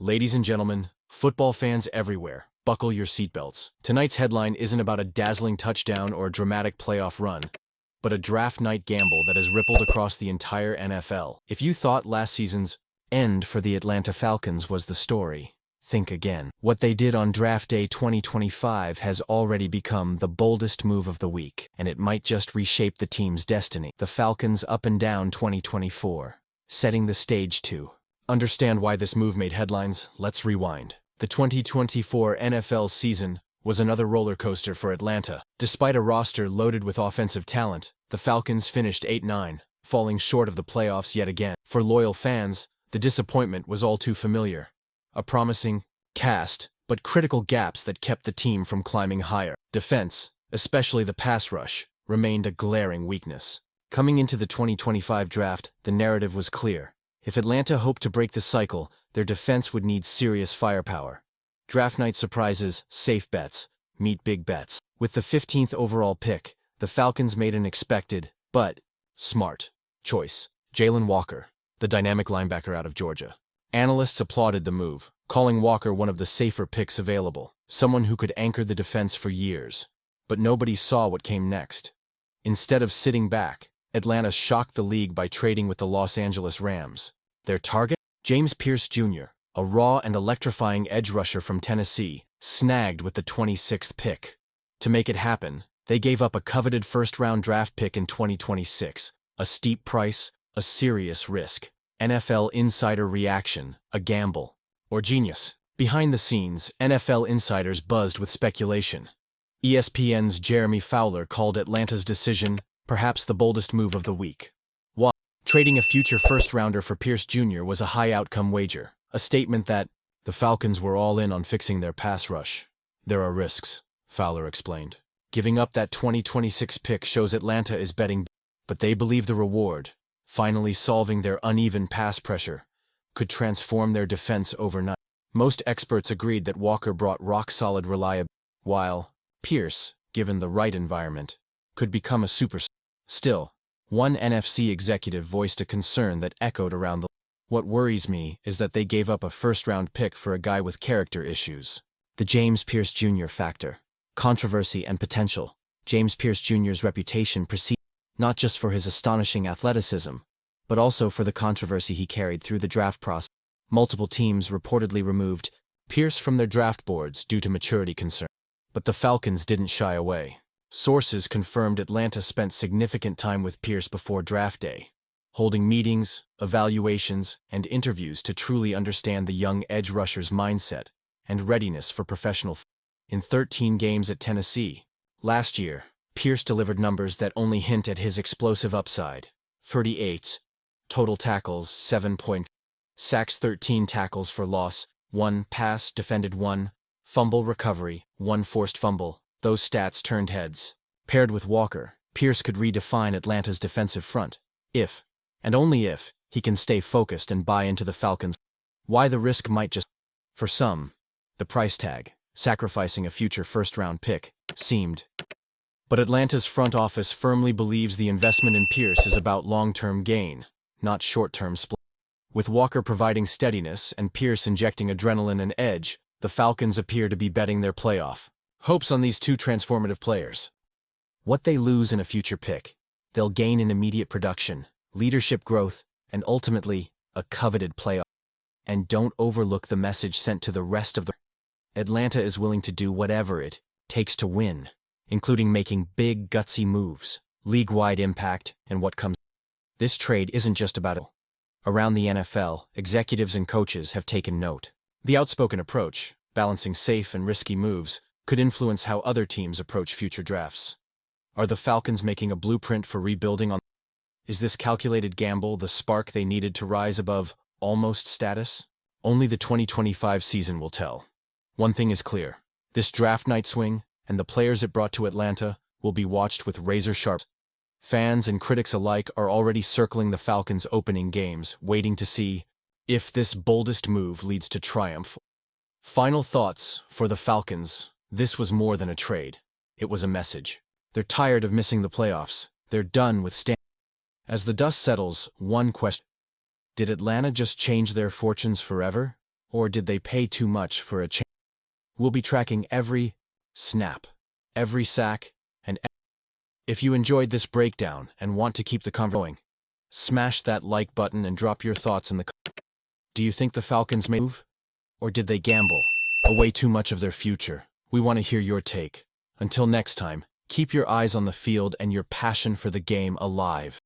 Ladies and gentlemen, football fans everywhere, buckle your seatbelts. Tonight's headline isn't about a dazzling touchdown or a dramatic playoff run, but a draft night gamble that has rippled across the entire NFL. If you thought last season's end for the Atlanta Falcons was the story, think again. What they did on draft day 2025 has already become the boldest move of the week, and it might just reshape the team's destiny. The Falcons up and down 2024, setting the stage to understand why this move made headlines. Let's rewind. The 2024 NFL season was another roller coaster for Atlanta. Despite a roster loaded with offensive talent, the Falcons finished 8-9, falling short of the playoffs yet again. For loyal fans, the disappointment was all too familiar. A promising cast, but critical gaps that kept the team from climbing higher. Defense, especially the pass rush, remained a glaring weakness. Coming into the 2025 draft, the narrative was clear. If Atlanta hoped to break the cycle, their defense would need serious firepower. Draft night surprises, safe bets, meet big bets. With the 15th overall pick, the Falcons made an expected, but smart, choice. Jalen Walker, the dynamic linebacker out of Georgia. Analysts applauded the move, calling Walker one of the safer picks available, someone who could anchor the defense for years. But nobody saw what came next. Instead of sitting back, Atlanta shocked the league by trading with the Los Angeles Rams. Their target? Pearce Jr., a raw and electrifying edge rusher from Tennessee, snagged with the 26th pick. To make it happen, they gave up a coveted first-round draft pick in 2026, a steep price, a serious risk. NFL insider reaction, a gamble, or genius. Behind the scenes, NFL insiders buzzed with speculation. ESPN's Jeremy Fowler called Atlanta's decision perhaps the boldest move of the week. Why? Trading a future first-rounder for Pearce Jr. was a high-outcome wager, a statement that the Falcons were all in on fixing their pass rush. There are risks, Fowler explained. Giving up that 2026 pick shows Atlanta is betting, but they believe the reward, finally solving their uneven pass pressure, could transform their defense overnight. Most experts agreed that Walker brought rock-solid reliability, while Pearce, given the right environment, could become a superstar. Still, one NFC executive voiced a concern that echoed around the league. What worries me is that they gave up a first-round pick for a guy with character issues. The Pearce Jr. factor. Controversy and potential. Pearce Jr.'s reputation precedes not just for his astonishing athleticism, but also for the controversy he carried through the draft process. Multiple teams reportedly removed Pearce from their draft boards due to maturity concerns. But the Falcons didn't shy away. Sources confirmed Atlanta spent significant time with Pearce before draft day, holding meetings, evaluations, and interviews to truly understand the young edge rusher's mindset and readiness for professional football. In 13 games at Tennessee last year, Pearce delivered numbers that only hint at his explosive upside. 38 total tackles, 7 sacks, 13 tackles for loss, 1 pass defended, 1 fumble recovery, 1 forced fumble. Those stats turned heads. Paired with Walker, Pearce could redefine Atlanta's defensive front, if, and only if, he can stay focused and buy into the Falcons. Why the risk might just, for some, the price tag, sacrificing a future first-round pick, seemed. But Atlanta's front office firmly believes the investment in Pearce is about long-term gain, not short-term split. With Walker providing steadiness and Pearce injecting adrenaline and edge, the Falcons appear to be betting their playoff hopes on these two transformative players. What they lose in a future pick, they'll gain in immediate production, leadership growth, and ultimately, a coveted playoff. And don't overlook the message sent to the rest of the Atlanta is willing to do whatever it takes to win, including making big, gutsy moves, league-wide impact, and what comes. This trade isn't just about it. Around the NFL, executives and coaches have taken note. The outspoken approach, balancing safe and risky moves, could influence how other teams approach future drafts. Are the Falcons making a blueprint for rebuilding on? Is this calculated gamble the spark they needed to rise above almost status? Only the 2025 season will tell. One thing is clear. This draft night swing, and the players it brought to Atlanta, will be watched with razor-sharp. Fans and critics alike are already circling the Falcons' opening games, waiting to see if this boldest move leads to triumph. Final thoughts for the Falcons. This was more than a trade. It was a message. They're tired of missing the playoffs. They're done with As the dust settles, one question. Did Atlanta just change their fortunes forever? Or did they pay too much for a chance? We'll be tracking every snap, every sack, and if you enjoyed this breakdown and want to keep the conversation going, smash that like button and drop your thoughts in the comments. Do you think the Falcons may move? Or did they gamble away too much of their future? We want to hear your take. Until next time, keep your eyes on the field and your passion for the game alive.